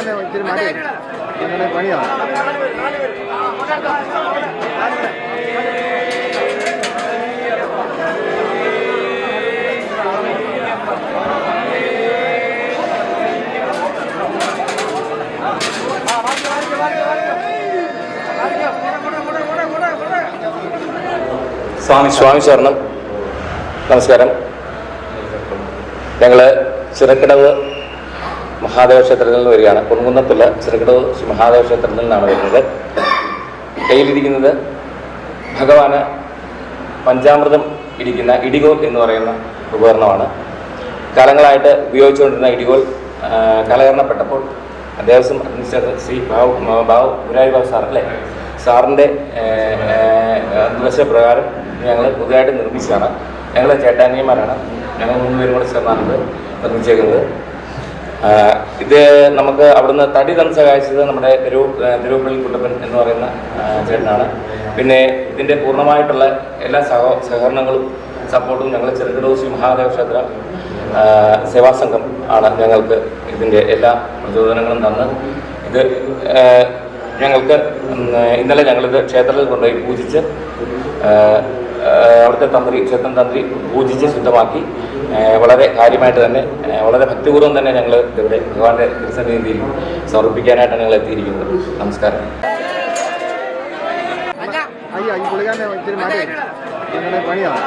പുള്ളിക്കാരനെ ഇച്ചിരി മാറ്റി അങ്ങനെ പണിയാണ്. സ്വാമി ശരണം. നമസ്കാരം. ഞങ്ങൾ ചിറക്കടവ് മഹാദേവ ക്ഷേത്രത്തിൽ നിന്ന് വരികയാണ്. പൊൻകുന്നത്തുള്ള ചിറക്കടവ് മഹാദേവ ക്ഷേത്രത്തിൽ നിന്നാണ് വരുന്നത്. കയ്യിലിരിക്കുന്നത് ഭഗവാന് പഞ്ചാമൃതം ഇരിക്കുന്ന ഇടികോൽ എന്ന് പറയുന്ന ഉപകരണമാണ്. കാലങ്ങളായിട്ട് ഉപയോഗിച്ചുകൊണ്ടിരുന്ന ഇടികോൽ കാലഹരണപ്പെട്ടപ്പോൾ ദേവസ്വം അഡ്മിനിസ്ട്രേറ്റർ ശ്രീ മുരാരി ബാബു സാർ അല്ലേ, സാറിൻ്റെ നിർദ്ദേശപ്രകാരം ഞങ്ങൾ പുതിയതായിട്ട് നിർമ്മിച്ചതാണ്. ഞങ്ങൾ ചേട്ടാനിയന്മാരാണ്. ഞങ്ങൾ 3 പേരും കൂടെ ചേർന്നാണ് ഇത് നിർമ്മിച്ചേക്കുന്നത്. ഇത് നമുക്ക് അവിടുന്ന് തടി തന്ന് സഹായിച്ചത് നമ്മുടെ തിരുവപ്പള്ളി കുട്ടപ്പൻ എന്ന് പറയുന്ന ചേട്ടനാണ്. പിന്നെ ഇതിൻ്റെ പൂർണ്ണമായിട്ടുള്ള എല്ലാ സഹകരണങ്ങളും സപ്പോർട്ടും ഞങ്ങൾ ചിറക്കടവ് ശ്രീ മഹാദേവ ക്ഷേത്ര സേവാസംഘം ആണ് ഞങ്ങൾക്ക് ഇതിൻ്റെ എല്ലാ പ്രചോദനങ്ങളും തന്ന് ഇത് ഞങ്ങൾക്ക് ഇന്നലെ ഞങ്ങളിത് ക്ഷേത്രത്തിൽ കൊണ്ടുപോയി പൂജിച്ച് അവിടുത്തെ ക്ഷേത്രം തന്ത്രി പൂജിച്ച് ശുദ്ധമാക്കി വളരെ കാര്യമായിട്ട് തന്നെ വളരെ ഭക്തിപൂർവ്വം തന്നെ ഞങ്ങൾ ഇവിടെ ഭഗവാന്റെ തിരുസന്നിധിയിൽ സമർപ്പിക്കാനായിട്ടാണ് ഞങ്ങൾ എത്തിയിരിക്കുന്നത്. നമസ്കാരം. അയ്യോ ഈ പുള്ളിക്കാരനെ ഇച്ചിരി മാറ്റി അങ്ങനെ പണിയാണ്.